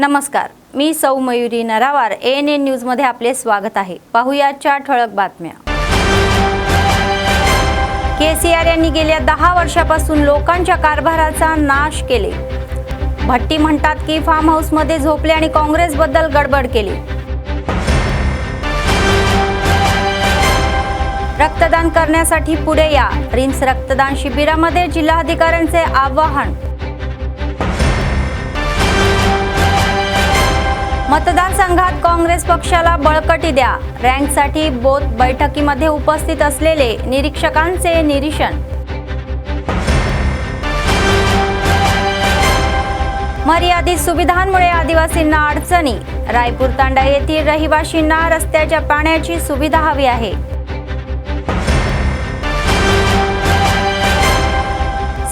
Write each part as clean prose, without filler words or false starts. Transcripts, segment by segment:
नमस्कार, मी सौ Mayuri नरावार ANN news मध्ये आपले स्वागत आहे। पाहुयाच्या ठळक बातम्या। केसीआर यांनी गेल्या 10 वर्षापासून लोकांच्या कारभाराचा नाश केले। भट्टी म्हणतात की फार्म हाऊस मध्ये झोपले आणि काँग्रेस बद्दल गडबड केली। रक्तदान करण्यासाठी पुढे या, रिम्स रक्तदान शिबिरामध्ये जिल्हाधिकाऱ्यांचे आवाहन। मतदारसंघात काँग्रेस पक्षाला बळकटी द्या, रँकसाठी बोथ बैठकीमध्ये उपस्थित असलेले निरीक्षकांचे निरीक्षण। मर्यादित सुविधांमुळे आदिवासींना अडचणी, रायपूर तांडा येथील रहिवाशींना रस्त्याच्या पाण्याची सुविधा हवी आहे।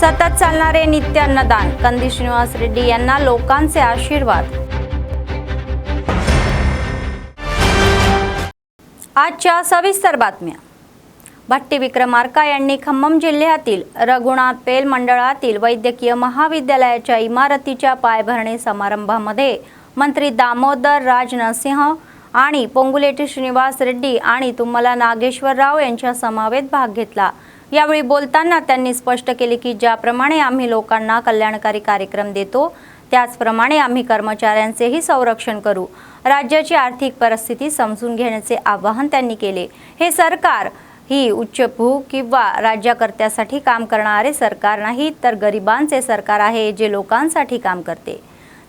सतत चालणारे नित्य अन्नदान, कंदी श्रीनिवास रेड्डी यांना लोकांचे आशीर्वाद। आजच्या सविस्तर बातम्या। भट्टी विक्रमार्का यांनी खम्मम जिल्ह्यातील रघुनाथ पेल मंडळातील वैद्यकीय महाविद्यालयाच्या इमारतीच्या पायाभरणी समारंभामध्ये मंत्री दामोदर राज नरसिंह आणि पोंगुलेटी श्रीनिवास रेड्डी आणि तुम्मला नागेश्वरराव यांच्या समवेत भाग घेतला। यावेळी बोलताना त्यांनी स्पष्ट केले की ज्याप्रमाणे आम्ही लोकांना कल्याणकारी कार्यक्रम देतो त्याचप्रमाणे आम्ही कर्मचाऱ्यांचेही संरक्षण करू। राज्याची आर्थिक परिस्थिती समजून घेण्याचे आवाहन त्यांनी केले। हे सरकार ही उच्चभ्रू किंवा राज्यकर्त्यासाठी काम करणारे सरकार नाही, तर गरिबांचे सरकार आहे जे लोकांसाठी काम करते।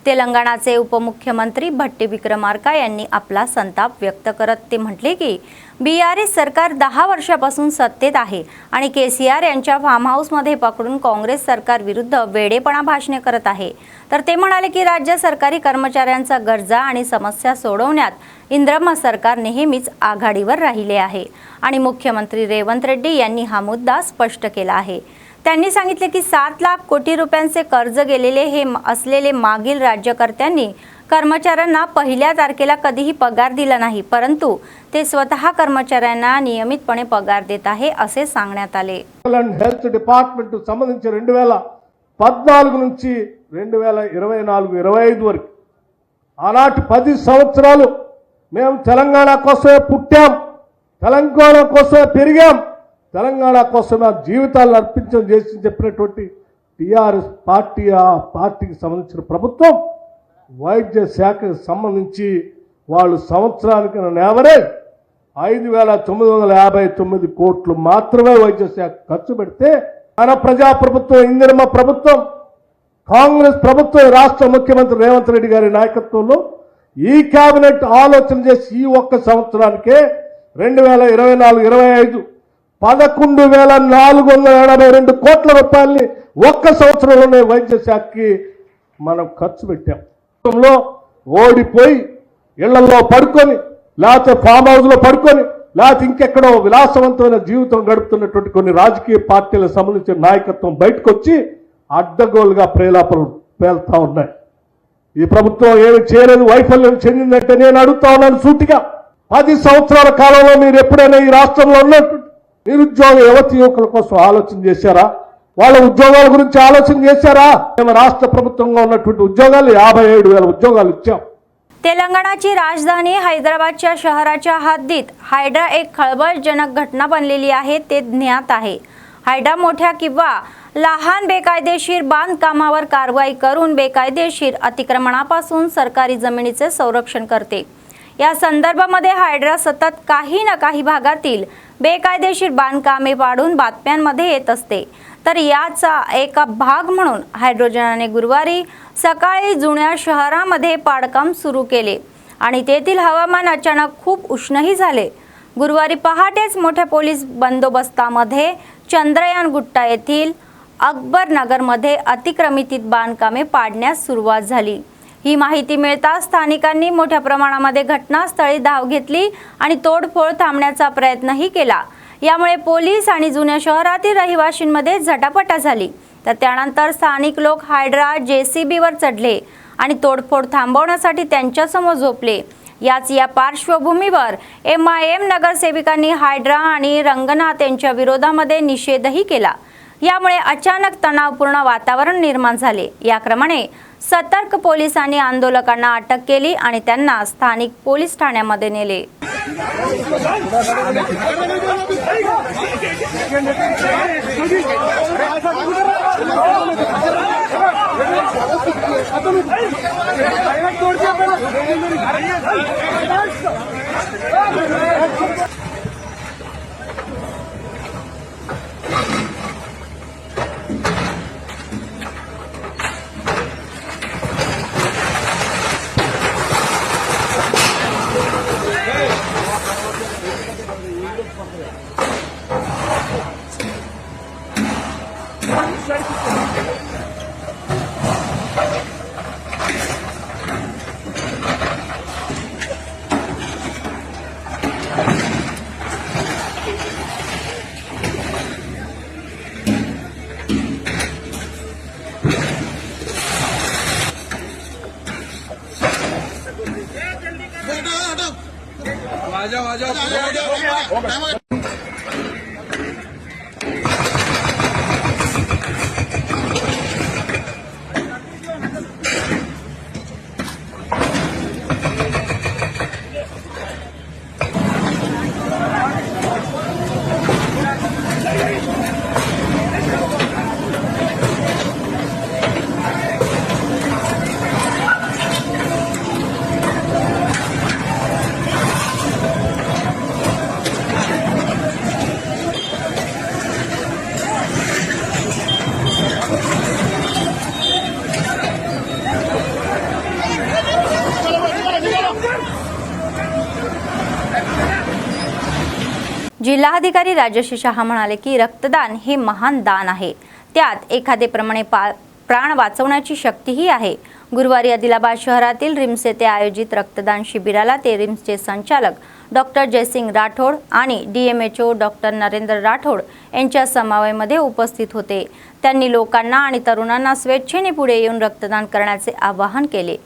तेलंगणाचे उपमुख्यमंत्री भट्टी विक्रमार्का यांनी आपला संताप व्यक्त करत ते म्हटले की BRS सरकार 10 वर्षापासून सत्तेत आहे आणि केसीआर यांच्या फार्म हाऊसमध्ये पकडून काँग्रेस सरकार विरुद्ध वेडेपणा भाषणे करत आहे। तर ते म्हणाले की राज्य सरकारी कर्मचाऱ्यांचा गरजा आणि समस्या सोडवण्यात इंद्रम सरकार नेहमीच आघाडीवर राहिले आहे आणि मुख्यमंत्री रेवंत रेड्डी यांनी हा मुद्दा स्पष्ट केला आहे। त्यांनी सांगितले की 7 लाख कोटी रुपयांचे कर्ज गेलेले हे असलेले मागील राज्यकर्त्यांनी कर्मचाऱ्यांना पहिल्या तारखेला कधीही पगार दिला नाही, परंतु ते स्वतः कर्मचाऱ्यांना नियमितपणे पगार देत आहे असे सांगण्यात आले। हेल्थ डिपार्टमेंट संबंधिंచి 2014 నుంచి 2024-25 వరకు ఆనాటి 10 సంవత్సరాలు మేము తెలంగాణ కోసమే పుట్టాం, తెలంగాణ కోసమే పెరిగాం, తెలంగాణ కోసమే జీవితాలను అర్పించడం చేసి చెప్పినటువంటి టిఆర్ఎస్ పార్టీ ఆ పార్టీకి సంబంధించిన ప్రభుత్వం వైద్య శాఖకు సంబంధించి వాళ్ళు సంవత్సరానికి యావరేజ్ 5,959 కోట్లు మాత్రమే వైద్య శాఖ ఖర్చు పెడితే మన ప్రజా ప్రభుత్వం ఇందిరమ్మ ప్రభుత్వం కాంగ్రెస్ ప్రభుత్వం రాష్ట్ర ముఖ్యమంత్రి రేవంత్ రెడ్డి గారి నాయకత్వంలో ఈ కేబినెట్ ఆలోచన చేసి ఈ ఒక్క సంవత్సరానికే 2024-25 11,482 కోట్ల రూపాయలని ఒక్క సంవత్సరంలోనే వైద్య శాఖకి మనం ఖర్చు పెట్టాం। ఓడిపోయి ఇళ్లలో పడుకొని లేకపోతే ఫామ్ హౌస్లో పడుకొని లేకపోతే ఇంకెక్కడో విలాసవంతమైన జీవితం గడుపుతున్నటువంటి కొన్ని రాజకీయ పార్టీలకు సంబంధించిన నాయకత్వం బయటకు వచ్చి అడ్డగోలుగా ప్రేలాపలు పేలుతా ఉన్నాయి। ఈ ప్రభుత్వం ఏమి చేయలేదు, వైఫల్యం చెందిందంటే నేను అడుగుతా ఉన్నాను సూటిగా, 10 సంవత్సరాల కాలంలో మీరు ఎప్పుడైనా ఈ రాష్ట్రంలో ఉన్నటువంటి నిరుద్యోగ యువతి యువకుల కోసం ఆలోచన చేశారా? వాళ్ళ ఉద్యోగాల గురించి ఆలోచన చేశారా? మేము రాష్ట్ర ప్రభుత్వంగా ఉన్నటువంటి ఉద్యోగాలు 57,000 ఉద్యోగాలు ఇచ్చాం। तेलंगणाची राजधानी हैदराबादच्या शहराच्या हद्दीत हायड्रा एक खळबळजनक घटना बनलेली आहे ते ज्ञात आहे। हायड्रा मोठ्या किंवा लहान बेकायदेशीर बांधकामावर कारवाई करून बेकायदेशीर अतिक्रमणापासून सरकारी जमिनीचे संरक्षण करते। या संदर्भामध्ये हायड्रा सतत काही ना काही भागातील बेकायदेशीर बांधकामे पाडून बातम्यांमध्ये येत असते। तर याचा एक भाग म्हणून हायड्रोजनाने गुरुवारी सकाळी जुन्या शहरामध्ये पाडकाम सुरू केले आणि तेथील हवामान अचानक खूप उष्णही झाले। गुरुवारी पहाटेच मोठ्या पोलीस बंदोबस्तामध्ये चंद्रयान गुट्टा येथील अकबर नगरमध्ये अतिक्रमित बांधकामे पाडण्यास सुरुवात झाली। ही माहिती मिळताच स्थानिकांनी मोठ्या प्रमाणामध्ये घटनास्थळी धाव घेतली आणि तोडफोड थांबण्याचा प्रयत्नही केला। यामुळे पोलीस आणि जुन्या शहरातील रहिवाशींमध्ये झटापटा झाली। तर त्यानंतर स्थानिक लोक हायड्रा JCBवर चढले आणि तोडफोड थांबवण्यासाठी त्यांच्यासमोर झोपले। या पार्श्वभूमीवर MIM नगरसेविकांनी हायड्रा आणि रंगनाथ यांच्या विरोधामध्ये निषेधही केला। यामुळे अचानक तणावपूर्ण वातावरण निर्माण झाले। या क्रमाने सतर्क पोलिसांनी आंदोलकांना अटक केली आणि त्यांना स्थानिक पोलीस ठाण्यामध्ये नेले। जिल्हाधिकारी राजश्री शहा म्हणाले की रक्तदान हे महान दान आहे, त्यात एखादेप्रमाणे प्राण वाचवण्याची शक्तीही आहे। गुरुवारी आदिलाबाद शहरातील रिम्स येथे आयोजित रक्तदान शिबिराला ते रिम्सचे संचालक डॉक्टर जयसिंग राठोड आणि DMHO डॉक्टर नरेंद्र राठोड यांच्या समन्वयामध्ये उपस्थित होते। त्यांनी लोकांना आणि तरुणांना स्वेच्छेने पुढे येऊन रक्तदान करण्याचे आवाहन केले।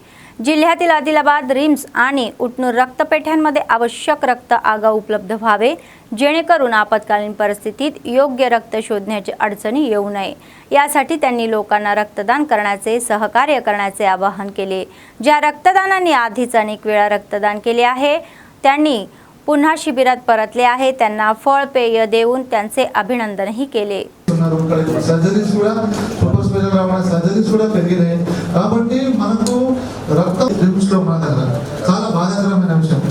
जिल्ह्यातील आदिलाबाद, रिम्स आणि उटनूर रक्तपेढ्यांमध्ये आवश्यक रक्त आगाऊ उपलब्ध व्हावे, जेणेकरून आपत्कालीन परिस्थितीत योग्य रक्त शोधण्याची अडचणी येऊ नये, यासाठी त्यांनी लोकांना रक्तदान करण्याचे, सहकार्य करण्याचे आवाहन केले। ज्या रक्तदानांनी आधीच अनेक वेळा रक्तदान केले आहे, त्यांनी पुन्हा शिबिरात परतले आहे, त्यांना फळ पेय देऊन त्यांचे अभिनंदनही केले। సర్జరీస్ కూడా సూపర్ స్పెషల్ రవాణా సర్జరీస్ కూడా పెరిగినాయి కాబట్టి మనకు రక్తం రిమ్స్ లో మన దగ్గర చాలా బాధాకరమైన విషయం।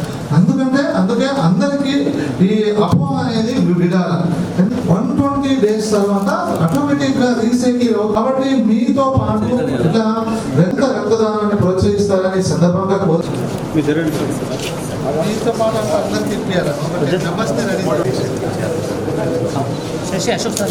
అందుకే అందరికీ ఈ అపోహ అనేది విడాలి। 120 డేస్ తర్వాత ఆటోమేటిక్ గా రీసైకిల్ కాబట్టి మీతో పాటు ఇలా రక్తదానాన్ని ప్రోత్సహిస్తారని సందర్భంగా మీతో పాటు అందరికీ నమస్తే Shashi Ashok sir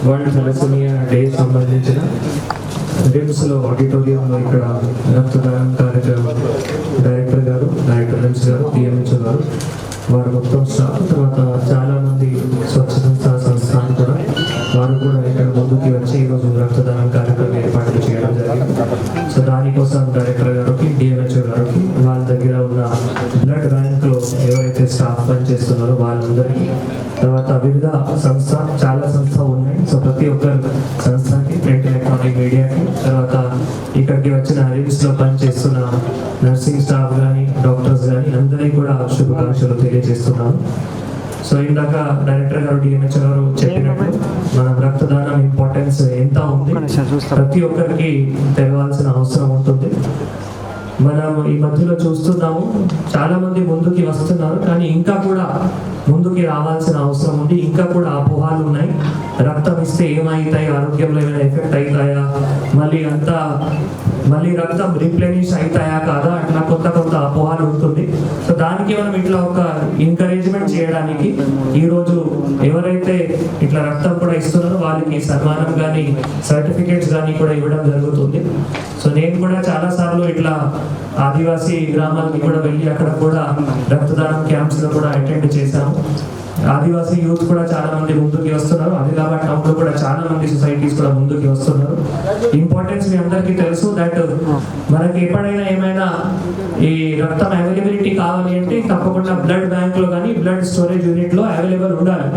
world thalassemia day సంబంధించిన రిమ్స్లో ఆడిటోరియంలో ఇక్కడ రక్తదానం కార్యక్రమం డైరెక్టర్ గారు, రిమ్స్ గారు, DMHO గారు, వారు మొత్తం స్టాఫ్, తర్వాత చాలామంది స్వచ్ఛ సంస్థలు కూడా వారు కూడా ఇక్కడ ముందుకు వచ్చి ఈరోజు రక్తదానం కార్యక్రమం ఏర్పాటు చేయడం జరిగింది। సో దానికోసం డైరెక్టర్ గారికి, DMHO గారికి, వాళ్ళ దగ్గర ఉన్న బ్లడ్ బ్యాంక్లో ఎవరైతే స్టాఫ్ పనిచేస్తున్నారో వాళ్ళందరికీ, తర్వాత వివిధ చాలా సంస్థలు ఉన్నాయి। సో ప్రతి ఒక్కరు సంస్థకి, ప్రింట్ ఎలక్ట్రానిక్ మీడియాకి, తర్వాత ఇక్కడికి వచ్చిన రిమ్స్లో పనిచేస్తున్న నర్సింగ్ స్టాఫ్ కానీ, డాక్టర్స్ కానీ అందరికీ కూడా శుభాకాంక్షలు తెలియజేస్తున్నాను। సో ఇందాక డైరెక్టర్ గారు, DMHO గారు చెప్పినట్టు మనం రక్తదానం ఇంపార్టెన్స్ ఎంత ఉంది ప్రతి ఒక్కరికి తెలవాల్సిన అవసరం ఉంటుంది। మనం ఈ మధ్యలో చూస్తున్నాము చాలా మంది ముందుకి వస్తున్నారు, కానీ ఇంకా కూడా ముందుకి రావాల్సిన అవసరం ఉంది। ఇంకా కూడా అపోహలు ఉన్నాయి, రక్తం ఇస్తే ఏమవుతాయి, ఆరోగ్యంలో ఏమైనా ఎఫెక్ట్ అవుతాయా, మళ్ళీ రక్తం రీప్లెనిష్ అవుతాయా కాదా, అట్లా కొత్త అపోహలు ఉంటుంది। సో దానికి మనం ఇట్లా ఒక ఎంకరేజ్మెంట్ చేయడం చేయడానికి ఈ రోజు ఎవరైతే ఇట్లా రక్తం కూడా ఇస్తున్నారో వాళ్ళకి సన్మానం కానీ సర్టిఫికేట్స్ కానీ కూడా ఇవ్వడం జరుగుతుంది. సో నేను కూడా చాలా సార్లు ఇట్లా ఆదివాసీ గ్రామాలకి కూడా వెళ్ళి అక్కడ కూడా రక్తదానం క్యాంప్స్ లో కూడా అటెండ్ చేశాము. ఆదివాసీ యూత్ కూడా చాలా మంది ముందుకు వస్తున్నారు. ఆదిలాబాద్ టౌన్ లో కూడా చాలా మంది సొసైటీస్ కూడా ముందుకు వస్తున్నారు. ఇంపార్టెన్స్ మీ అందరికీ తెలుసు దట్ మనకి ఎప్పుడైనా ఏమైనా ఈ రక్తం అవైలబిలిటీ కావాలి అంటే తప్పకుండా బ్లడ్ బ్యాంక్ లో కానీ బ్లడ్ స్టోరేజ్ యూనిట్ లో అవైలబుల్ ఉండాలి.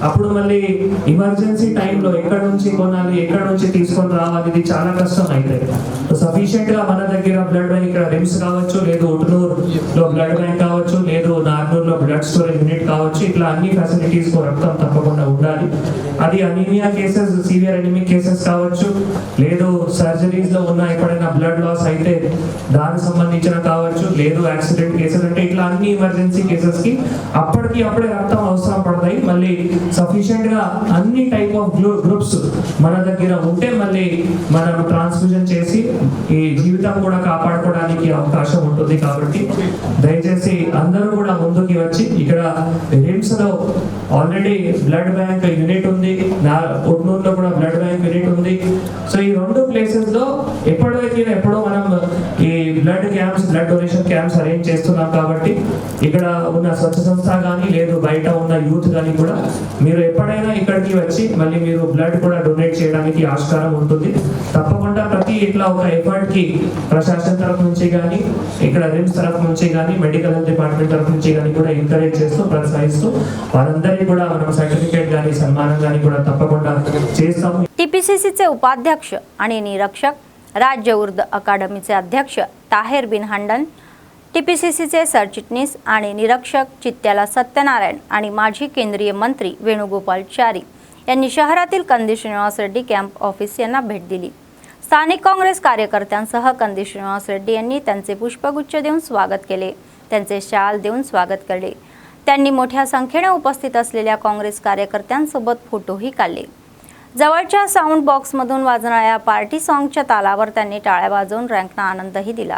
అప్పుడు మళ్ళీ ఎమర్జెన్సీ టైంలో ఎక్కడ నుంచి కొనాలి, ఎక్కడ నుంచి తీసుకొని రావాలి, ఇది చాలా కష్టం అయితే సఫిషియెంట్ గా మన దగ్గర బ్లడ్ బ్యాంక్ ఇక్కడ రిమ్స్ కావచ్చు, లేదు ఉట్నూరు లో బ్లడ్ బ్యాంక్ కావచ్చు, లేదు నార్నూర్ లో బ్లడ్ స్టోరేజ్ యూనిట్ కావచ్చు, ఇట్లా అన్ని ఫెసిలిటీస్ రక్తం తప్పకుండా ఉండాలి. అది anaemia cases, severe anaemic cases కావచ్చు, లేదు సర్జరీస్ లో ఉన్న ఎప్పుడైనా బ్లడ్ లాస్ అయితే దానికి సంబంధించిన కావచ్చు, లేదు యాక్సిడెంట్ కేసెస్ అంటే ఇట్లా అన్ని ఎమర్జెన్సీ కేసెస్ కి అప్పటికి అప్పుడే రక్తం అవసరం పడతాయి. మళ్ళీ సఫిషియెంట్ గా అన్ని టైప్ ఆఫ్ గ్రూప్స్ మన దగ్గర ఉంటే మళ్ళీ మనం ట్రాన్స్ఫ్యూజన్ చేసి ఈ జీవితం కూడా కాపాడుకోవడానికి అవకాశం ఉంటుంది. కాబట్టి దయచేసి అందరూ కూడా ముందుకి వచ్చి ఇక్కడ రిమ్స్ లో ఆల్రెడీ బ్లడ్ బ్యాంక్ యూనిట్ ఉంది, ఉట్నూరులో కూడా బ్లడ్ బ్యాంక్ యూనిట్ ఉంది. సో ఈ రెండు ప్లేసెస్ లో ఎప్పుడో మనం ఈ blood camps, blood donation camps arrange చేస్తున్నాం. కాబట్టి ఇక్కడ ఉన్న స్వచ్ఛ సంస్థ కానీ లేదు బయట ఉన్న యూత్ కానీ కూడా మీరు ఎప్పుడైనా ఇక్కడికి వచ్చి మళ్ళీ మీరు బ్లడ్ కూడా డొనేట్ చేయడానికి ఆస్కారం ఉంటుంది. తప్పకుండా ప్రతి ఇట్లా ఒక ఎఫర్ట్ కి ప్రశాసన తరఫు నుంచి కానీ, ఇక్కడ రిమ్స్ తరఫు నుంచి కానీ, మెడికల్ హెల్త్ డిపార్ట్మెంట్ తరఫు నుంచి కానీ కూడా ఎంకరేజ్ చేస్తూ ప్రోత్సహిస్తూ వారందరికీ కూడా మనం సర్టిफिकेट కానీ సన్మానం కానీ కూడా తప్పకుండా చేస్తాము. टीपीसीसीचे उपाध्यक्ष आणि निरीक्षक, राज्य उर्दू अकादमीचे अध्यक्ष ताहेर बिन हंडन, टीपीसीसीचे सरचिटणीस आणि निरीक्षक चित्त्याला सत्यनारायण आणि माजी केंद्रीय मंत्री वेणुगोपाल चारी यांनी शहरातील कंदी श्रीनिवास रेड्डी कॅम्प ऑफिस यांना भेट दिली. स्थानिक काँग्रेस कार्यकर्त्यांसह कंदी श्रीनिवास रेड्डी यांनी त्यांचे पुष्पगुच्छ देऊन स्वागत केले, त्यांचे शाल देऊन स्वागत केले. त्यांनी मोठ्या संख्येने उपस्थित असलेल्या काँग्रेस कार्यकर्त्यांसोबत फोटोही काढले. जवळच्या साऊंड बॉक्समधून वाजणाऱ्या पार्टी सॉंगच्या तालावर त्यांनी टाळ्या वाजवून रँकना आनंदही दिला.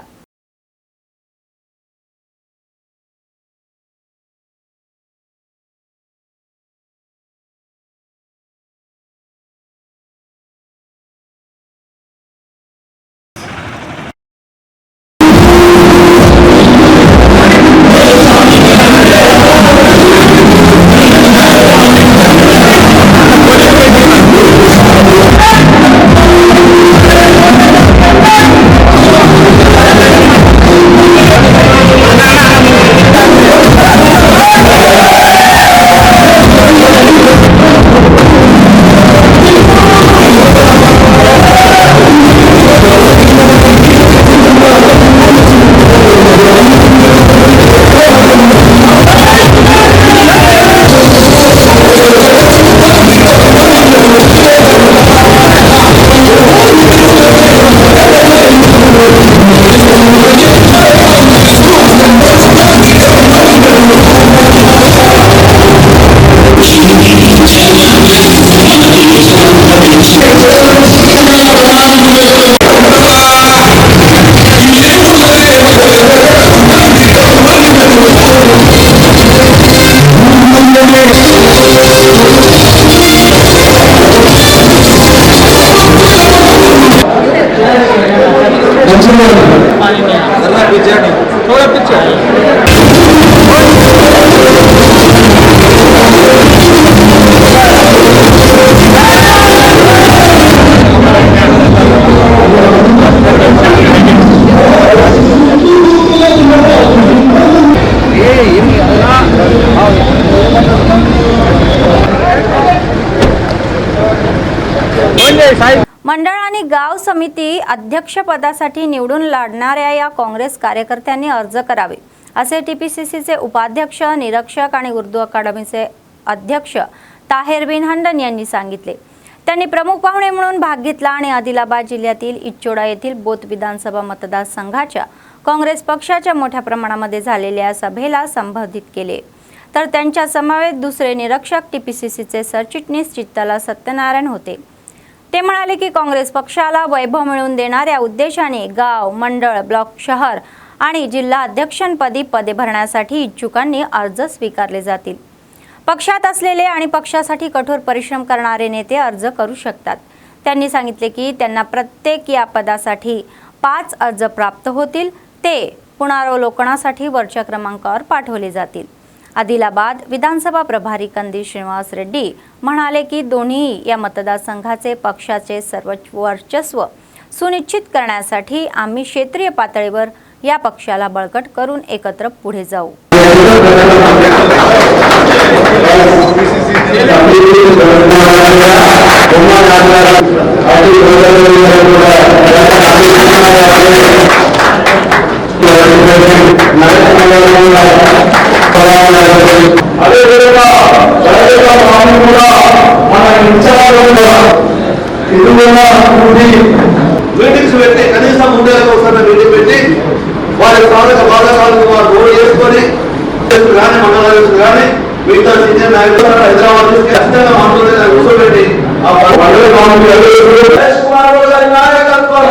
मंडळ आणि गाव समिती अध्यक्षपदासाठी निवडून लढणाऱ्या या काँग्रेस कार्यकर्त्यांनी अर्ज करावे, असे टीपीसीसीचे उपाध्यक्ष, निरीक्षक आणि उर्दू अकादमीचे अध्यक्ष ताहेर बिन हंडन यांनी सांगितले. त्यांनी प्रमुख पाहुणे म्हणून भाग घेतला आणि आदिलाबाद जिल्ह्यातील इच्चोडा येथील बोथ विधानसभा मतदारसंघाच्या काँग्रेस पक्षाच्या मोठ्या प्रमाणामध्ये झालेल्या सभेला संबोधित केले. तर त्यांच्या समवेत दुसरे निरीक्षक टीपीसीसीचे सरचिटणीस चित्त्याला सत्यनारायण होते. ते म्हणाले की काँग्रेस पक्षाला वैभव मिळवून देणाऱ्या उद्देशाने गाव, मंडळ, ब्लॉक, शहर आणि जिल्हा अध्यक्षपदी पदे भरण्यासाठी इच्छुकांनी अर्ज स्वीकारले जातील. पक्षात असलेले आणि पक्षासाठी कठोर परिश्रम करणारे नेते अर्ज करू शकतात। त्यांनी सांगितले की त्यांना प्रत्येक या पदासाठी 5 अर्ज प्राप्त होतील, ते पुनरावलोकनासाठी वरच्या क्रमांकावर पाठवले जातील। आदिलाबाद विधानसभा प्रभारी कंदी श्रीनिवास रेड्डी म्हणाले की दोन्ही या मतदारसंघाचे पक्षाचे सर्वोच्च वर्चस्व सुनिश्चित करण्यासाठी आम्ही क्षेत्रीय पातळीवर या पक्षाला बळकट करून एकत्र पुढे जाऊ। మీటింగ్స్ పెట్టి కనీసం ముందే ఒకసారి మీటింగ్ పెట్టి వారి సాధక బాధకాలను వారు గోడు చేసుకొని కానీ మండలాలు కానీ మిగతా సీనియర్ నాయకులు హైదరాబాద్ తీసుకు ఖచ్చితంగా మాట్లాడే కూర్చోబెట్టి ఆ మహేష్ కుమార్ గారి నాయకత్వం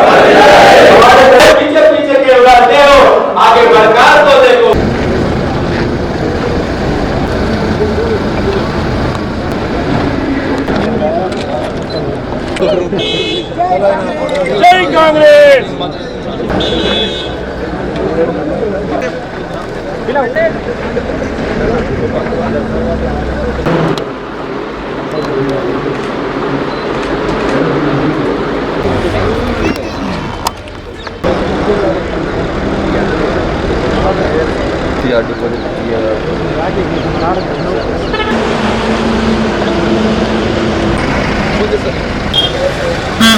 पीछे पीछे के उड़ाते हो आगे सरकार को देखो। जय कांग्रेस।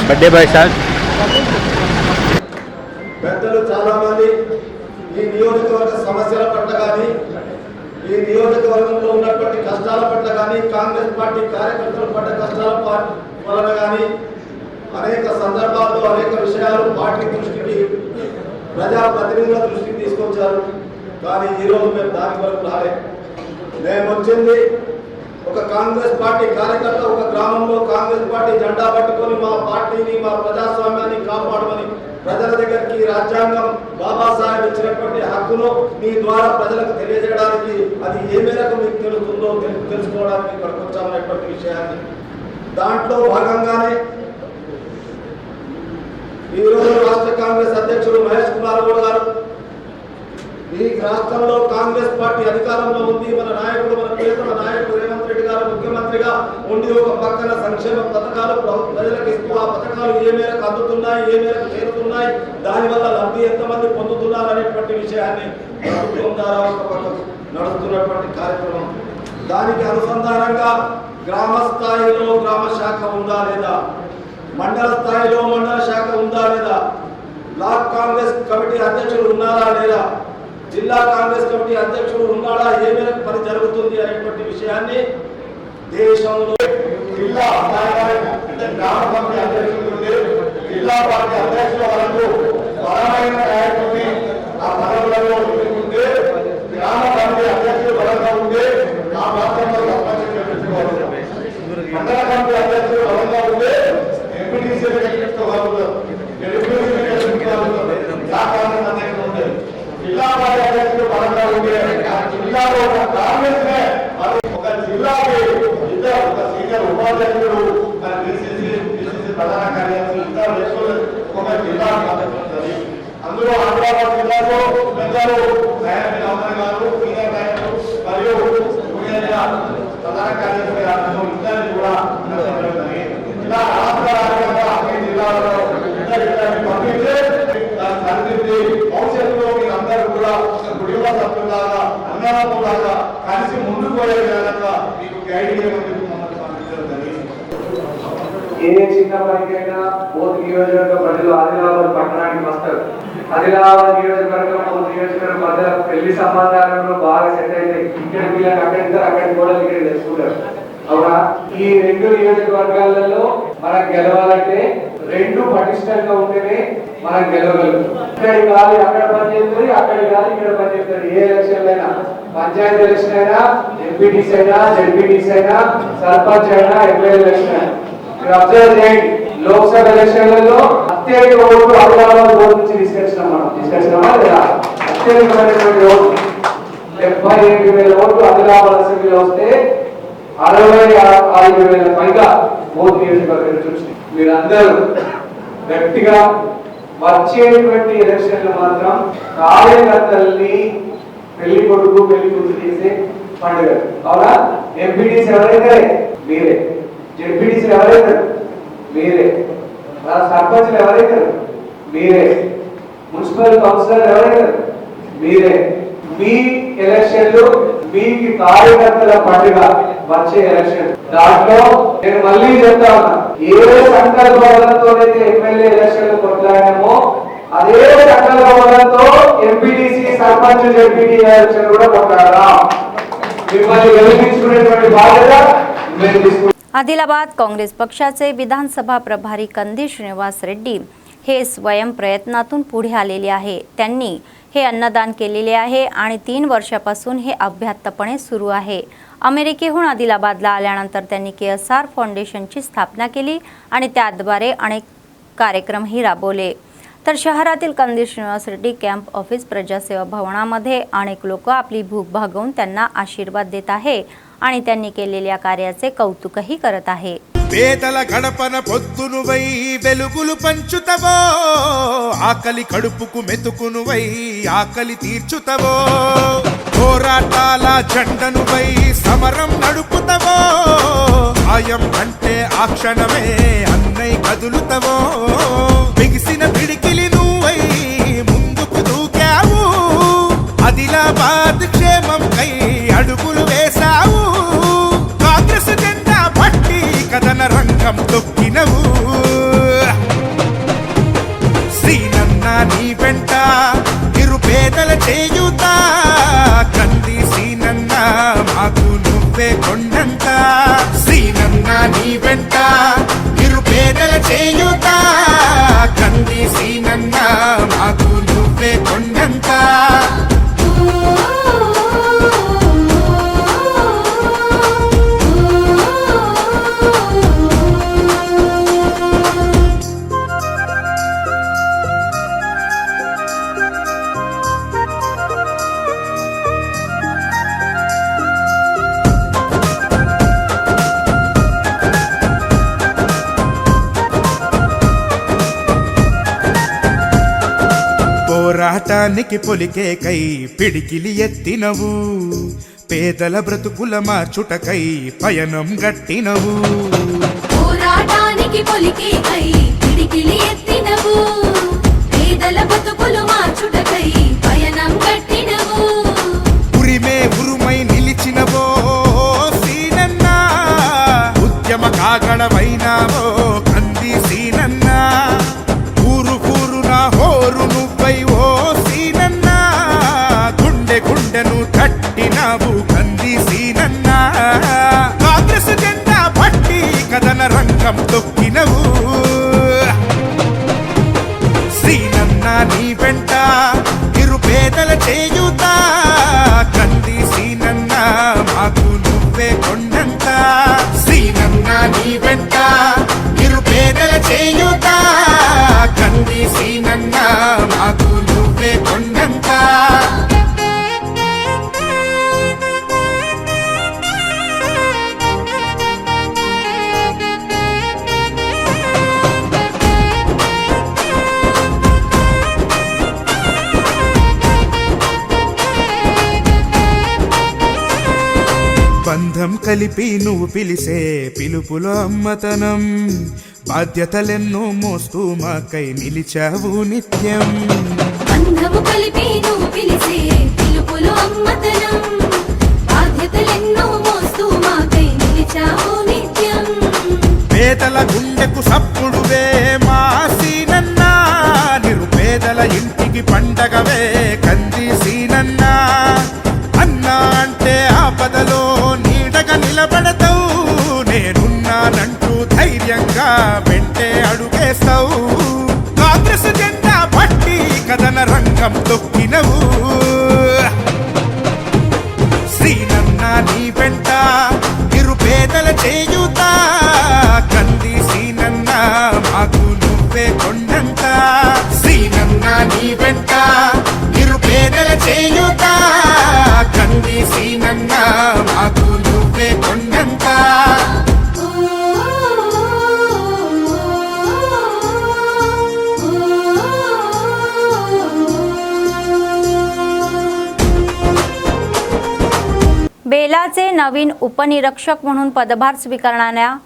बर्थडे बाय साहब పెద్దలు చాలా మంది ఈ నియోజకవర్గ సమస్యల పట్ల కానీ ఈ నియోజకవర్గంలో ఉన్నటువంటి కష్టాల పట్ల కానీ కాంగ్రెస్ పార్టీ కార్యకర్తల పట్ల కష్టాల వలన కానీ అనేక సందర్భాల్లో అనేక విషయాలు పార్టీ దృష్టికి ప్రజా ప్రతినిధుల దృష్టికి తీసుకొచ్చారు। కానీ ఈరోజు మేము దాని వరకు రాలేదు। మేము వచ్చింది ఒక కాంగ్రెస్ పార్టీ కార్యకర్త ఒక గ్రామంలో కాంగ్రెస్ పార్టీ జెండా పట్టుకొని మా పార్టీని మా ప్రజాస్వామ్యాన్ని కాపాడమని ప్రజల దగ్గరికి రాజ్యాంగం బాబాసాహెబ్ ఇచ్చినటువంటి హక్కును మీ ద్వారా ప్రజలకు తెలియజేయడానికి అది ఏ మేరకు మీకు తెలుస్తుందో తెలుసుకోవడానికి ఇక్కడికి వచ్చామనేటువంటి విషయాన్ని దాంట్లో భాగంగానే ఈరోజు రాష్ట్ర కాంగ్రెస్ అధ్యక్షుడు మహేష్ కుమార్ గౌడ్ గారు ఈ రాష్ట్రంలో కాంగ్రెస్ పార్టీ అధికారంలో ఉంది, మన నాయకుడు మన ప్రియతమ నాయకుడు రేవంత్ రెడ్డి గారు ముఖ్యమంత్రిగా ఉండి ఒక పక్కన సంక్షేమ పథకాలు ప్రజలకు ఇస్తూ ఆ పథకాలు ఏ మేరకు అందుతున్నాయి, ఏ మేరకు చేరుతున్నాయి, దానివల్ల లబ్ధి ఎంతమంది పొందుతున్నారు అనేటువంటి విషయాన్ని ప్రభుత్వం ద్వారా ఒక పక్కకు నడుస్తున్నటువంటి కార్యక్రమం। దానికి అనుసంధానంగా గ్రామ స్థాయిలో గ్రామ శాఖ ఉందా లేదా, మండల స్థాయిలో మండల శాఖ ఉందా లేదా, బ్లాక్ కాంగ్రెస్ కమిటీ అధ్యక్షులు ఉన్నారా లేదా, జిల్లా కాంగ్రెస్ కమిటీ అధ్యక్షుడు ఉన్నాడా, ఏ మేరకు పని జరుగుతుంది అనేటువంటి విషయాన్ని దేశంలో జిల్లా గ్రామ కమిటీ అధ్యక్షుడు జిల్లా పార్టీ అధ్యక్షుల వరకు బలమైన నాయకుడిని ఆ పదవులలో ఉంటే గ్రామ కమిటీ అధ్యక్షుడు బలంగా ఉంటే ఆ ప్రాంతంలో పెట్టుకోవాలి, మండల కమిటీ అధ్యక్షుడు బలంగా ఉంటే ఎంపీటీసీ జిల్లా పార్టీ అధ్యక్షుడు బలంగా ఉంటే జిల్లాలో కాంగ్రెస్ ఒక జిల్లాకి ఇద్దరు ఒక సీనియర్ ఉపాధ్యక్షుడు పిసిసి ప్రధాన కార్యదర్శి ఇద్దరు ఒక జిల్లా ఉంటుంది। అందులో ఆదిలాబాద్ జిల్లాలో పెద్దలు నాయకులు గారు సీనియర్ నాయకులు మరియు ప్రధాన కార్యదర్శి గారు ఇద్దరిని కూడా ఇలా రాష్ట్ర రాజ్యాంగంగా అన్ని జిల్లాలలో ఇద్దరిని పంపిస్తే భవిష్యత్తులో మీరు అందరూ కూడా ఒక కుటుంబ సభ్యులాగా అన్నదమ్ములాగా కలిసి ముందుకు పోయే విధంగా మీకు గైడ్ చేయమని మమ్మల్ని పంపించడం జరిగింది। ఏ చిన్న పనికైనా బోధ్ నియోజకవర్గ ప్రజలు ఆదిలాబాద్ పట్టణానికి వస్తారు। ఆదిలాబాద్ నియోజకవర్గం బోధ్ నియోజకవర్గం మధ్య పెళ్లి సంబంధాలలో బాగా సెట్ అయితే ఇక్కడ పిల్లలు అక్కడిద్దరు అక్కడి కూడా ఇక్కడ తెలుసుకుంటారు। అవునా, ఈ రెండు నియోజకవర్గాలలో మనం గెలవాలంటే రెండు పటిష్టంగా ఉంటేనే మనం గెలవగలుగుతాం। ఇక్కడి గాలి అక్కడ పనిచేస్తుంది, అక్కడి గాలి ఇక్కడ పనిచేస్తుంది। ఏ ఎలక్షన్ అయినా, పంచాయతీ ఎలక్షన్ అయినా, ఎంపీటీసీ అయినా, జడ్పీటీసీ అయినా, సర్పంచ్ అయినా, ఎమ్మెల్యే ఎలక్షన్ అయినా మీరు అబ్జర్వ్ చేయండి। లోక్సభ ఎలక్షన్లలో అత్యధిక ఓట్లు ఆదిలాబాద్ బోర్డు నుంచి తీసుకొచ్చినామా లేదా? అత్యధికమైనటువంటి ఓట్లు 77,000 ఓట్లు ఆదిలాబాద్ అసెంబ్లీలో వస్తే 65,000 పైగా మోదీ నియోజకవర్గం నుంచి వచ్చింది. మీరందరూ గట్టిగా వచ్చేటువంటి ఎలక్షన్లు మాత్రం కార్యకర్తల్ని పెళ్లి కొడుకు పెళ్లి కూతురు చేసే పండుగ. అవునా? ఎంపీటీసీ ఎవరైతే మీరే, జెడ్పీటీసీ ఎవరైతే మీరే, సర్పంచ్లు ఎవరైతే మీరే, మున్సిపల్ కౌన్సిలర్ ఎవరైతే మీరే. మీ ఎలక్షన్లు మీకు కార్యకర్తల పండుగ వచ్చే ఎలక్షన్. దాంట్లో నేను మళ్ళీ చెప్తా ఉన్నా, ఏ సంకల్ప బలంతోనైతే ఎమ్మెల్యే ఎలక్షన్లు కొట్లాడామో అదే సంకల్ప బలంతో ఎంపీటీసీ సర్పంచ్ జెడ్పీటీ ఎలక్షన్ కూడా కొట్లాడదాం. మిమ్మల్ని గెలిపించుకునేటువంటి బాధ్యత మేము తీసుకుంటాం. आदिलाबाद काँग्रेस पक्षाचे विधानसभा प्रभारी कंदी श्रीनिवास रेड्डी हे स्वयं प्रयत्नातून पुढे आलेले आहे. त्यांनी हे अन्नदान केलेले आहे आणि 3 वर्षापासून हे अभ्यासपणे सुरू आहे. अमेरिकेहून आदिलाबादला आल्यानंतर त्यांनी KSR फाउंडेशनची स्थापना केली आणि त्याद्वारे अनेक कार्यक्रमही राबवले. तर शहरातील कंदी श्रीनिवास रेड्डी कॅम्प ऑफिस प्रजासेवा भवनामध्ये अनेक लोक आपली भूक भागवून त्यांना आशीर्वाद देत आहे आणि त्यांनी केलेल्या कार्याचे कौतुकही करत आहे. పేదల గడపన పొద్దునువై వెలుగులు పంచుతవో, ఆకలి కడుపుకు మెతుకునువై ఆకలి తీర్చుతవో, పోరాటాల జెండనువై సమరం నడుపుతవో, ఆయం అంటే ఆ క్షణమే అన్నై కదులుతవో, బిగిసిన పిడికిలి నువ్వై ముందుకు దూకావు, ఆదిలాబాద్ క్షేమం కై అడుగులు వేశావు, కాంగ్రెస్ జెండా పట్టి కథన రంగం తొక్కినవు, శ్రీనన్న నీ వెంట నిరుపేదల చేయుత, కంది శ్రీనన్న మాకు నువ్వే కొండంత, శ్రీనన్న నీ వెంట నిరుపేదల చేయుత, కంది శ్రీనన్న మాకు నువ్వే కొండంత. పోరాటానికి పొలికేకై పిడికిలి ఎత్తినవు, పేదల బ్రతుకుల మార్చుటకై పయనం గట్టినవు, పోరాటానికి పొలికేకై పిడికిలి ఎత్తినవు, పేదల బ్రతుకులు మార్చుటకై పయనం గట్టినవు, ఉరిమే ఉరుమై నిలిచినవో సీనన్న, ఉద్యమ కాగడమైనావో కంది సీనన్న, ఊరు ఊరున హోరు నువ్వై ఓ సీనన్న, గుండె గుండెను తట్టినావు కంది సీనన్న, కాంగ్రెస్ జెండా పట్టి కథన రంగం తొక్కినవు, శ్రీనన్న నీ వెంట నిరుపేదల చేయుత, కంది సీనన్న మాకు నువ్వే కొండంత, శ్రీనన్న నీ వెంట నిరుపేదల చేయుత, కంది సీనన్న మాకు నువ్వే కొండంత. బంధం కలిపి నువ్వు పిలిసే పిలుపులో అమ్మతనం, బాధ్యతలెన్నో మోస్తూ మాకై నిలిచావు నిత్యం, బంధము కలిపి నువ్వు పిలిసే పిలుపులో అమ్మతనం, బాధ్యతలెన్నో మోస్తూ మాకై నిలిచావు నిత్యం, పేదల గుండెకు సప్పుడువే మా సీనన్న, నిరుపేదల ఇంటికి పండగవే కంది సీనన్న, అన్నా అంటే ఆపదలో నీడగా నిలబడతావు, నేనున్నానంటూ ధైర్యంగా వెంటే అడుగేస్తావు, కాంగ్రెస్ జెండా పట్టి కథన రంగం తొక్కినవు, శ్రీనన్న నీ వెంట నిరుపేదల చేయుత, కంది సీనన్న మాకు నువ్వే కొండంత, శ్రీనన్న నీ వెంట నిరుపేదల చేయుత, కంది సీనన్న మాకు నువ్వే కొండంత. नवीन उपनिरीक्षक म्हणून पदभार स्वीकारणाऱ्या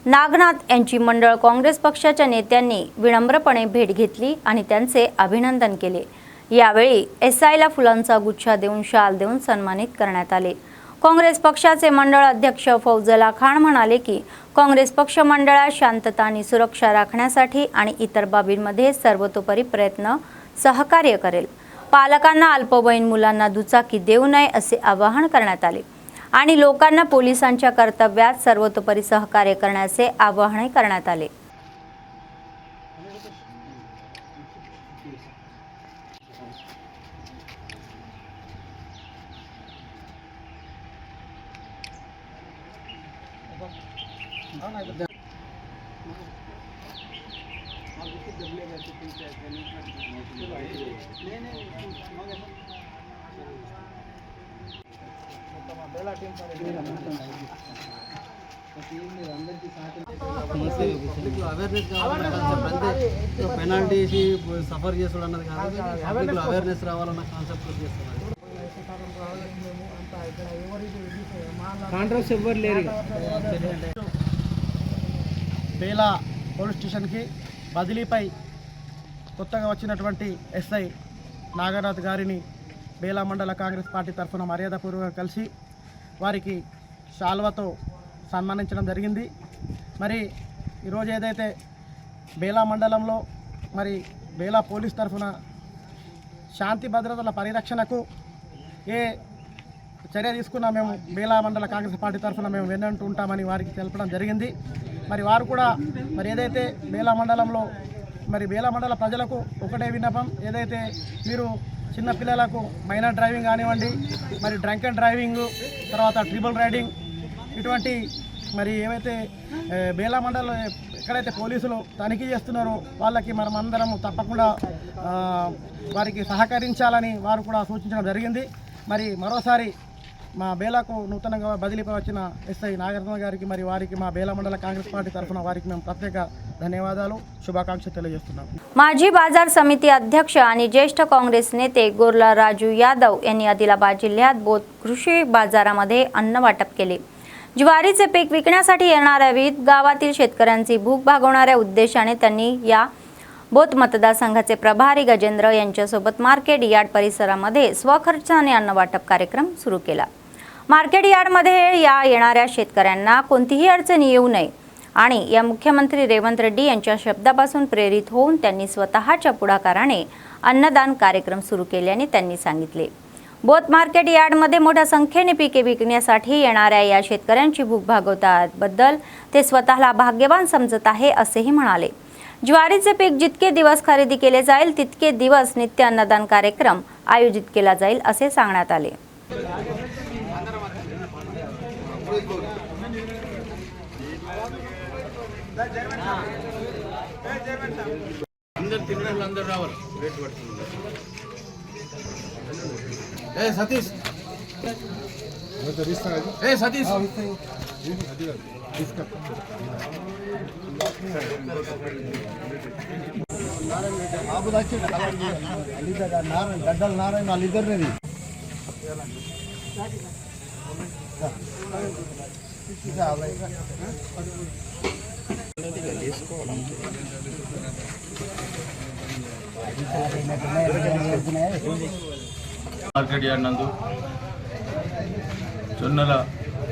नागनाथ यांची मंडळ काँग्रेस पक्षाच्या नेत्यांनी विनम्रपणे भेट घेतली आणि त्यांचे अभिनंदन केले। यावेळी एसआयला फुलांचा गुच्छ देऊन शाल देऊन सन्मानित करण्यात आले। काँग्रेस पक्षाचे मंडळ अध्यक्ष फौजला खान म्हणाले की काँग्रेस पक्ष मंडळात शांतता आणि सुरक्षा राखण्यासाठी आणि इतर बाबींमध्ये सर्वतोपरी प्रयत्न सहकार्य करेल। पालकांना अल्पवयीन मुलांना दुचाकी देऊ नये असे आवाहन करण्यात आले आणि लोकांना पोलिसांच्या कर्तव्यात सर्वतोपरी सहकार्य करण्याचे आवाहन करण्यात आले। అవేర్నెస్ పెనాల్టీ సఫర్ చేసుడు అన్నది కాదు, అవేర్నెస్ రావాలన్న కాన్సెప్ట్ చేస్తున్నారు। కాంట్రాక్ట్స్ ఎవ్వరు లేరు। బేలా పోలీస్ స్టేషన్కి బదిలీపై కొత్తగా వచ్చినటువంటి ఎస్ఐ నాగనాథ్ గారిని బేలా మండల కాంగ్రెస్ పార్టీ తరఫున మర్యాదపూర్వకంగా కలిసి వారికి శాల్వతో సన్మానించడం జరిగింది। మరి ఈరోజు ఏదైతే బేలా మండలంలో మరి బేలా పోలీస్ తరఫున శాంతి భద్రతల పరిరక్షణకు ఏ చర్య తీసుకున్నా మేము బేలా మండల కాంగ్రెస్ పార్టీ తరఫున మేము వెన్నంటూ ఉంటామని వారికి తెలపడం జరిగింది। మరి వారు కూడా మరి ఏదైతే బేలా మండలంలో మరి బేలా మండల ప్రజలకు ఒకటే విన్నపం, ఏదైతే మీరు చిన్న పిల్లలకు మైనర్ డ్రైవింగ్ కానివ్వండి, మరి డ్రంక్ అండ్ డ్రైవింగ్, తర్వాత ట్రిపుల్ రైడింగ్, ఇటువంటి మరి ఏవైతే బేలా మండలంలో ఎక్కడైతే పోలీసులు తనిఖీ చేస్తున్నారో వాళ్ళకి మనం అందరం తప్పకుండా వారికి సహకరించాలని వారు కూడా సూచించడం జరిగింది। మరి మరోసారి మా బేలాకు నూతనంగా బదిలీపై వచ్చిన ఎస్ఐ నాగరత్న గారికి మరి వారికి మా బేలా మండల కాంగ్రెస్ పార్టీ తరఫున వారికి మేము ప్రత్యేక ధన్యవాదాలు శుభాకాంక్షలు తెలియజేస్తున్నాం। माजी बाजार समिती अध्यक्ष आणि ज्येष्ठ काँग्रेस नेते गोरला राजू यादव यांनी आदिलाबाद जिल्ह्यात बोथ कृषी बाजारामध्ये अन्न वाटप केले। ज्वारीचे पीक विकण्यासाठी येणाऱ्या विविध गावातील शेतकऱ्यांची भूक भागवणाऱ्या उद्देशाने त्यांनी या बोथ मतदारसंघाचे प्रभारी गजेंद्र यांच्यासोबत मार्केट यार्ड परिसरामध्ये स्वखर्चाने अन्न वाटप कार्यक्रम सुरू केला। मार्केट यार्डमध्ये या येणाऱ्या शेतकऱ्यांना कोणतीही अडचण येऊ नये आणि या मुख्यमंत्री रेवंत रेड्डी यांच्या शब्दापासून प्रेरित होऊन त्यांनी स्वतःच्या पुढाकाराने अन्नदान कार्यक्रम सुरू केल्याने त्यांनी सांगितले। बोथ मार्केट यार्डमध्ये मोठ्या संख्येने पिके विकण्यासाठी येणाऱ्या या शेतकऱ्यांची भूक भागवताबद्दल ते स्वतःला भाग्यवान समजत आहे असेही म्हणाले। ज्वारीचे पीक जितके दिवस खरेदी केले जाईल तितके दिवस नित्य अन्नदान कार्यक्रम आयोजित केला जाईल असे सांगण्यात आले। సతీష్ సతీష్ గడ్డల నారాయణ వాళ్ళిద్దరిని మార్కెట్ యార్డ్ నందు జొన్నల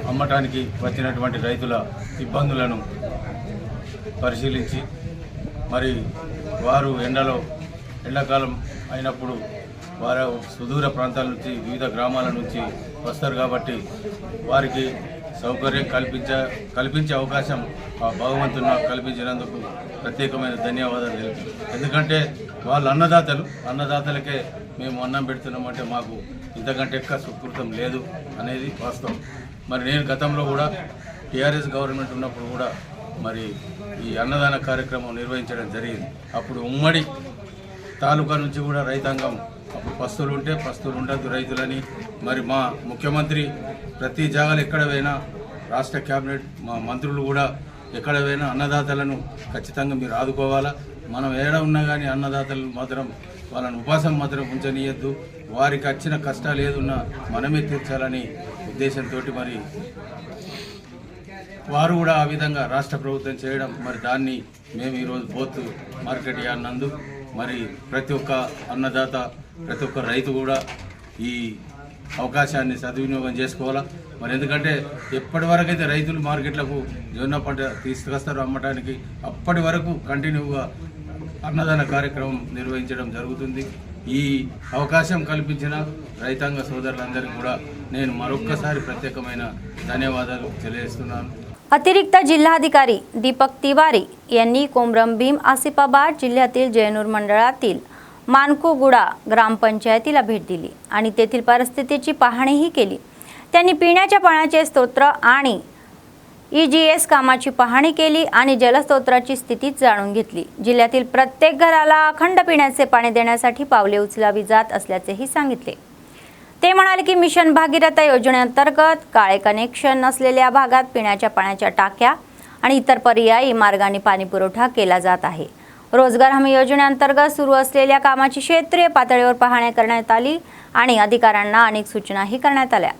అమ్మటానికి వచ్చినటువంటి రైతుల ఇబ్బందులను పరిశీలించి మరి వారు ఎండాకాలం అయినప్పుడు వారు సుదూర ప్రాంతాల నుంచి వివిధ గ్రామాల నుంచి వస్తారు కాబట్టి వారికి సౌకర్యం కల్పించే అవకాశం ఆ భగవంతుడు నాకు కల్పించినందుకు ప్రత్యేకమైన ధన్యవాదాలు తెలుపు। ఎందుకంటే వాళ్ళు అన్నదాతలకే మేము అన్నం పెడుతున్నామంటే మాకు ఇంతకంటే ఎక్కువ సుకృతం లేదు అనేది వాస్తవం। మరి నేను గతంలో కూడా టీఆర్ఎస్ గవర్నమెంట్ ఉన్నప్పుడు కూడా మరి ఈ అన్నదాన కార్యక్రమం నిర్వహించడం జరిగింది। అప్పుడు ఉమ్మడి తాలూకా నుంచి కూడా రైతాంగం అప్పుడు పస్తులు ఉండద్దు రైతులని మరి మా ముఖ్యమంత్రి ప్రతి జాగాలు ఎక్కడ పోయినా రాష్ట్ర క్యాబినెట్ మా మంత్రులు కూడా ఎక్కడ పోయినా అన్నదాతలను ఖచ్చితంగా మీరు ఆదుకోవాలా, మనం ఏడ ఉన్నా కానీ అన్నదాతలు మాత్రం వాళ్ళని ఉపాసం మాత్రం ఉంచనీయద్దు, వారికి వచ్చిన కష్టాలు ఏదున్నా మనమే తీర్చాలని ఉద్దేశంతో మరి వారు కూడా ఆ విధంగా రాష్ట్ర ప్రభుత్వం చేయడం మరి దాన్ని మేము ఈరోజు బోత్ మార్కెట్ యార్డ్ నందు మరి ప్రతి ఒక్క అన్నదాత ప్రతి ఒక్క రైతు కూడా ఈ అవకాశాన్ని సద్వినియోగం చేసుకోవాలా. మరి ఎందుకంటే ఎప్పటి వరకు అయితే రైతులు మార్కెట్లకు జొన్న పంట తీసుకొస్తారో అమ్మటానికి అప్పటి వరకు కంటిన్యూగా అన్నదాన కార్యక్రమం నిర్వహించడం జరుగుతుంది. ఈ అవకాశం కల్పించిన రైతాంగ సోదరులందరికీ కూడా నేను मरोक्कसारी प्रत्येकమైన ధన్యవాదాలు తెలియజేస్తున్నాను. अतिरिक्त जिल्हाधिकारी दीपक तिवारी यांनी कोमरम भीम आसिफाबाद जिल्ह्यातील जयनूर मंडळातील मानकुगुडा ग्रामपंचायतीला भेट दिली आणि तेथील परिस्थितीची पाहणीही केली. त्यांनी पिण्याच्या पाण्याचे स्तोत्र आणि EGS कामाची पाहणी केली आणि जलस्रोताची स्थिती जाणून घेतली. जिल्ह्यातील प्रत्येक घराला अखंड पिण्याचे पाणी देण्यासाठी पावले उचलावी जात असल्याचेही सांगितले. ते म्हणाले की मिशन भागीरथ योजनेअंतर्गत काळे कनेक्शन नसलेल्या भागात पिण्याच्या पाण्याच्या टाक्या आणि इतर पर्यायी मार्गाने पाणी पुरवठा केला जात आहे. रोजगार हमी योजनेअंतर्गत सुरू असलेल्या कामाची क्षेत्रीय पातळीवर पाहणी करण्यात आली आणि अधिकाऱ्यांना अनेक सूचनाही करण्यात आल्या.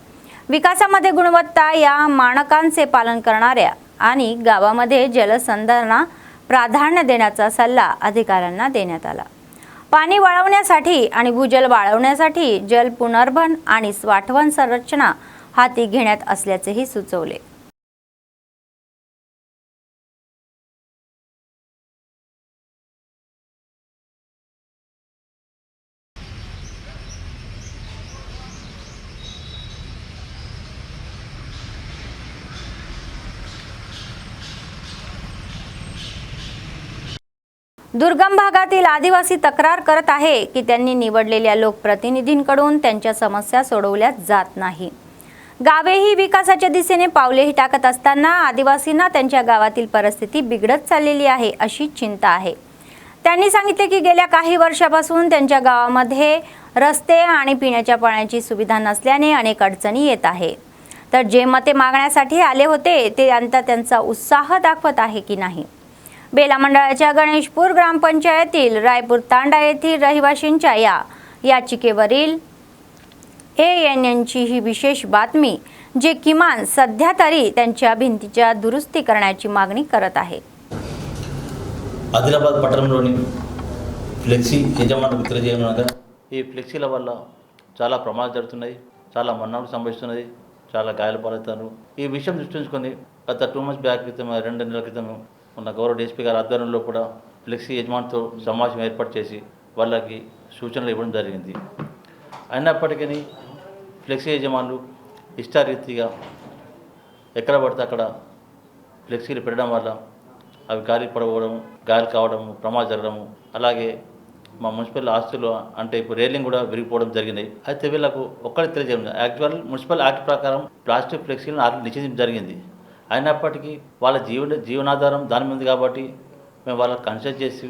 विकासामध्ये गुणवत्ता या मानकांचे पालन करणाऱ्या आणि गावामध्ये जलसंधारणाला प्राधान्य देण्याचा सल्ला अधिकाऱ्यांना देण्यात आला. पाणी वाळवण्यासाठी आणि भूजल वाळवण्यासाठी जल पुनर्भरण आणि साठवण संरचना हाती घेण्यात असल्याचेही सुचवले. दुर्गम भागातील आदिवासी तक्रार करत आहे की त्यांनी निवडलेल्या लोकप्रतिनिधींकडून त्यांच्या समस्या सोडवल्या जात नाही. गावेही विकासाच्या दिशेने पावलेही टाकत असताना आदिवासींना त्यांच्या गावातील परिस्थिती बिघडत चाललेली आहे अशी चिंता आहे. त्यांनी सांगितले की गेल्या काही वर्षापासून त्यांच्या गावामध्ये रस्ते आणि पिण्याच्या पाण्याची सुविधा नसल्याने अनेक अडचणी येत आहे. तर जे मते मागण्यासाठी आले होते ते आता त्यांचा उत्साह दाखवत आहे की नाही. बेला मंडळाच्या गणेशपूर ग्रामपंचायतील रायपूर तांडा येथील रहिवाशींच्या या याचिकेवरील ANNची ही विशेष बातमी जे किमान सध्या तरी त्यांच्या भिंतीच्या दुरुस्ती करण्याची मागणी करत आहे. ఆదిలాబాద్ పట్టణంలోని ఫ్లెక్సీ యజమానులకు తెలియజేయమనగా ఈ ఫ్లెక్సీల వల్ల చాలా ప్రమాదాలు జరుగుతున్నాయి, చాలా మరణాలు సంభవిస్తున్నాయి, చాలా గాయాలు పాలవుతారు. ఈ విషయం దృష్టి ఉంచుకొని గత 2 months బ్యాక్ క్రితం 2 నెలల క్రితం ఉన్న గౌరవ DSP గారి ఆధ్వర్యంలో కూడా ఫ్లెక్సీ యజమానితో సమావేశం ఏర్పాటు చేసి వాళ్ళకి సూచనలు ఇవ్వడం జరిగింది. అయినప్పటికీ ఫ్లెక్సీ యజమానులు ఇష్టారీతిగా ఎక్కడ పడితే అక్కడ ఫ్లెక్సీలు పెట్టడం వల్ల అవి గాలి పడవడం, గాలి కావడం, ప్రమాదం జరగడము, అలాగే మా మున్సిపల్ ఆస్తులు అంటే ఇప్పుడు రైలింగ్ కూడా విరిగిపోవడం జరిగినాయి. అయితే వీళ్ళకు ఒక్కరికి తెలియజేయడం యాక్చువల్ మున్సిపల్ యాక్ట్ ప్రకారం ప్లాస్టిక్ ఫ్లెక్సీలను నిషేధించడం జరిగింది. అయినప్పటికీ వాళ్ళ జీవనాధారం దాని మీద కాబట్టి మేము వాళ్ళకి కన్సల్ట్ చేసి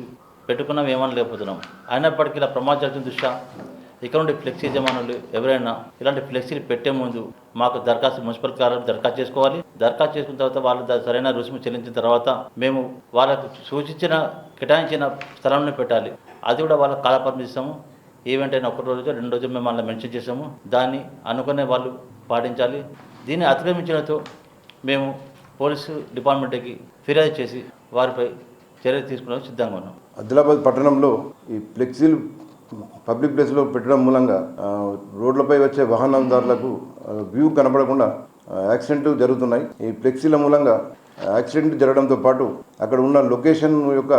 పెట్టుకున్నాం, ఏమని లేకపోతున్నాం. అయినప్పటికీ ఇలా ప్రమాదం జరుగుతున్న దృష్ట్యా ఇక్కడ నుండి ఫ్లెక్సీ యజమానులు ఎవరైనా ఇలాంటి ఫ్లెక్సీలు పెట్టే ముందు మాకు మున్సిపల్ కార్యాలయం దరఖాస్తు చేసుకోవాలి. దరఖాస్తు చేసుకున్న తర్వాత వాళ్ళు సరైన రుసుము చెల్లించిన తర్వాత మేము వాళ్ళకు సూచించిన కేటాయించిన స్థలంలో పెట్టాలి. అది కూడా వాళ్ళకి కాలపరిమితి ఇస్తాము. ఈవెంట్ అయినా 1 రోజు 2 రోజులు మేము వాళ్ళని మెన్షన్ చేసాము. దాన్ని అనుకునే వాళ్ళు పాటించాలి. దీన్ని అతిక్రమించడంతో మేము పోలీసు డిపార్ట్మెంట్కి ఫిర్యాదు చేసి వారిపై చర్యలు తీసుకోవడానికి సిద్ధంగా ఉన్నాం. ఆదిలాబాద్ పట్టణంలో ఈ ఫ్లెక్సీలు పబ్లిక్ ప్లేస్లో పెట్టడం మూలంగా రోడ్లపై వచ్చే వాహనదారులకు వ్యూ కనపడకుండా యాక్సిడెంట్లు జరుగుతున్నాయి. ఈ ఫ్లెక్సీల మూలంగా యాక్సిడెంట్ జరగడంతో పాటు అక్కడ ఉన్న లొకేషన్ యొక్క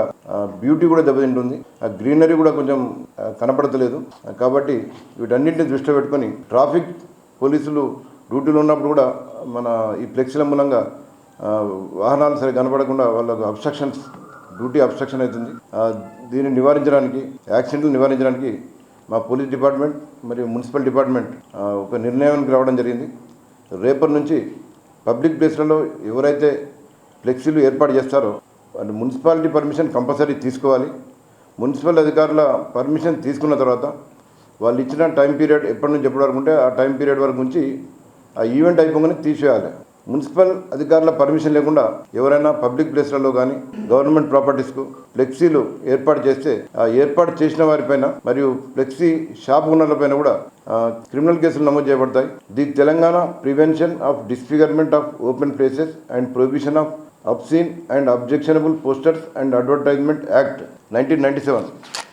బ్యూటీ కూడా దెబ్బతింటుంది. ఆ గ్రీనరీ కూడా కొంచెం కనపడతలేదు. కాబట్టి వీటన్నింటిని దృష్టిలో పెట్టుకొని ట్రాఫిక్ పోలీసులు డ్యూటీలో ఉన్నప్పుడు కూడా మన ఈ ఫ్లెక్సీల మూలంగా వాహనాలు సరిగా కనపడకుండా వాళ్ళకు డ్యూటీ అబ్స్ట్రక్షన్ అవుతుంది. దీన్ని నివారించడానికి, యాక్సిడెంట్లు నివారించడానికి మా పోలీస్ డిపార్ట్మెంట్ మరియు మున్సిపల్ డిపార్ట్మెంట్ ఒక నిర్ణయానికి రావడం జరిగింది. రేపటి నుంచి పబ్లిక్ ప్లేస్లలో ఎవరైతే ఫ్లెక్సీలు ఏర్పాటు చేస్తారో వాళ్ళు మున్సిపాలిటీ పర్మిషన్ కంపల్సరీ తీసుకోవాలి. మున్సిపల్ అధికారుల పర్మిషన్ తీసుకున్న తర్వాత వాళ్ళు ఇచ్చిన టైం పీరియడ్ ఎప్పటి నుంచి ఎప్పటి వరకు ఉంటే ఆ టైం పీరియడ్ వరకు ఉంచి ఆ ఈవెంట్ అయిపోగానే తీసేయాలి. మున్సిపల్ అధికారుల పర్మిషన్ లేకుండా ఎవరైనా పబ్లిక్ ప్లేస్లలో కానీ గవర్నమెంట్ ప్రాపర్టీస్కు ఫ్లెక్సీలు ఏర్పాటు చేస్తే ఆ ఏర్పాటు చేసిన వారిపైన మరియు ఫ్లెక్సీ షాప్ ఓనర్లపైన కూడా క్రిమినల్ కేసులు నమోదు చేయబడతాయి. The Telangana prevention of disfigurement of open places and prohibition of obscene and objectionable posters and advertisement act 1997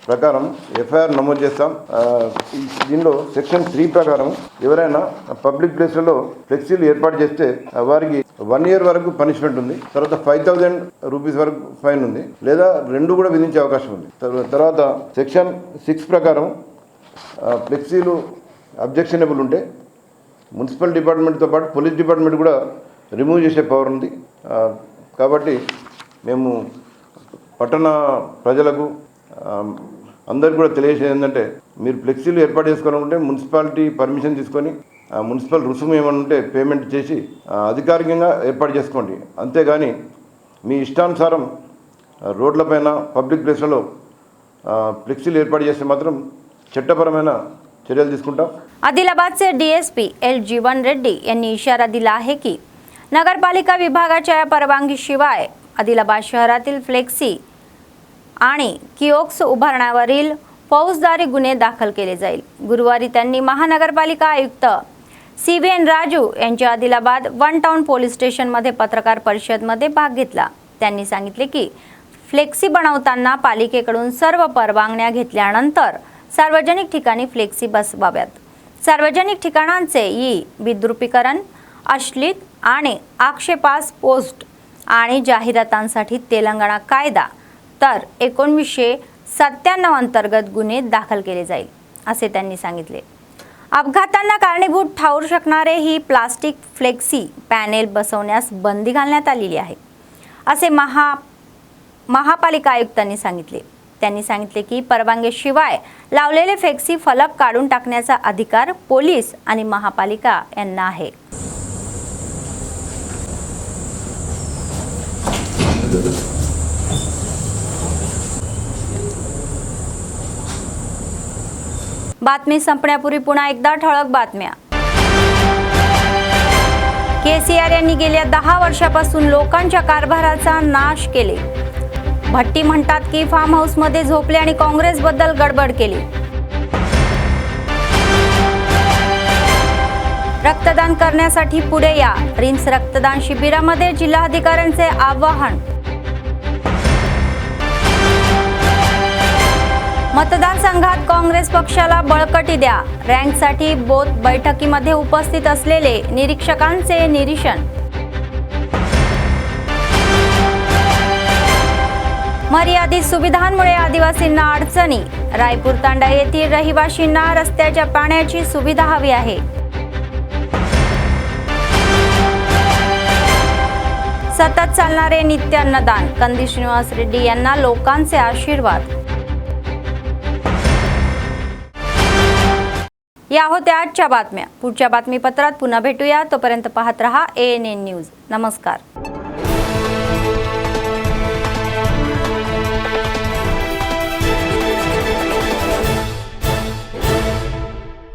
ప్రకారం ఎఫ్ఐఆర్ నమోదు చేస్తాం. దీనిలో సెక్షన్ 3 ప్రకారం ఎవరైనా పబ్లిక్ ప్లేస్లలో ఫ్లెక్సీలు ఏర్పాటు చేస్తే వారికి 1 year వరకు పనిష్మెంట్ ఉంది. తర్వాత 5,000 రూపీస్ వరకు ఫైన్ ఉంది, లేదా 2 కూడా విధించే అవకాశం ఉంది. తర్వాత సెక్షన్ 6 ప్రకారం ఫ్లెక్సీలు అబ్జెక్షనబుల్ ఉంటే మున్సిపల్ డిపార్ట్మెంట్తో పాటు పోలీస్ డిపార్ట్మెంట్ కూడా రిమూవ్ చేసే పవర్ ఉంది. కాబట్టి మేము పట్టణ ప్రజలకు అందరికీ కూడా తెలియజేసేది ఏంటంటే, మీరు ఫ్లెక్సీలు ఏర్పాటు చేసుకోవాలంటే మున్సిపాలిటీ పర్మిషన్ తీసుకొని మున్సిపల్ రుసుము ఏమైనా ఉంటే పేమెంట్ చేసి అధికారికంగా ఏర్పాటు చేసుకోండి. అంతేగాని మీ ఇష్టానుసారం రోడ్లపైన పబ్లిక్ ప్లేస్లలో ఫ్లెక్సీలు ఏర్పాటు చేస్తే మాత్రం చట్టపరమైన चर्यल తీసుకుంటాం. आदिलाबाद से डीएसपी एल जीवन रेड्डी यांनी इशारा दिला आहे की नगरपालिका विभागाच्या परवानगीशिवाय आदिलाबाद शहरातील फ्लेक्सी आणि किओस्क उभारण्यावरील फौजदारी गुन्हे दाखल केले जाईल. गुरुवारी त्यांनी महानगरपालिका आयुक्त CVN राजू यांच्या आदिलाबाद 1 टाउन पोलीस स्टेशनमध्ये पत्रकार परिषदेमध्ये भाग घेतला. त्यांनी सांगितले की फ्लेक्सी बनवताना पालिकेकडून सर्व परवानग्या घेतल्यानंतर सार्वजनिक ठिकाणी फ्लेक्सी बसवाव्यात. सार्वजनिक ठिकाणांचे विद्रुपीकरण, अश्लील आणि आक्षेपास पोस्ट आणि जाहिरातांसाठी तेलंगणा कायदा तर 1997 अंतर्गत गुन्हे दाखल केले जाईल असे त्यांनी सांगितले. अपघातांना कारणीभूत ठरू शकणारे ही प्लास्टिक फ्लेक्सी पॅनेल बसवण्यास बंदी घालण्यात आलेली आहे असे महापालिका आयुक्तांनी सांगितले. त्यांनी सांगितले की परवानगीशिवाय लावलेले फ्लेक्सी फलक काढून टाकण्याचा अधिकार पोलीस आणि महापालिका यांना आहे. बातमी संपण्यापूर्वी पुन्हा एकदा ठळक बातम्या. केसीआर यांनी गेल्या 10 वर्षापासून लोकांच्या कारभाराचा नाश केले. भट्टी म्हणतात की फार्म हाऊसमध्ये झोपले आणि काँग्रेसबद्दल गडबड केली. रक्तदान करण्यासाठी पुढे या, रिम्स रक्तदान शिबिरामध्ये जिल्हाधिकाऱ्यांचे आवाहन. मतदारसंघात काँग्रेस पक्षाला बळकटी द्या, रँकसाठी बोथ बैठकीमध्ये उपस्थित असलेले निरीक्षकांचे निरीक्षण. मर्यादित सुविधांमुळे आदिवासींना अडचणी, रायपूर तांडा येथील रहिवाशींना रस्त्याच्या पाण्याची सुविधा हवी आहे. सतत चालणारे नित्य अन्नदान, कंदी श्रीनिवास रेड्डी यांना लोकांचे आशीर्वाद. या होत्या आजच्या बातम्या. पुढच्या बातमीपत्रात पुन्हा भेटूया. तोपर्यंत पाहत रहा ANN न्यूज. नमस्कार.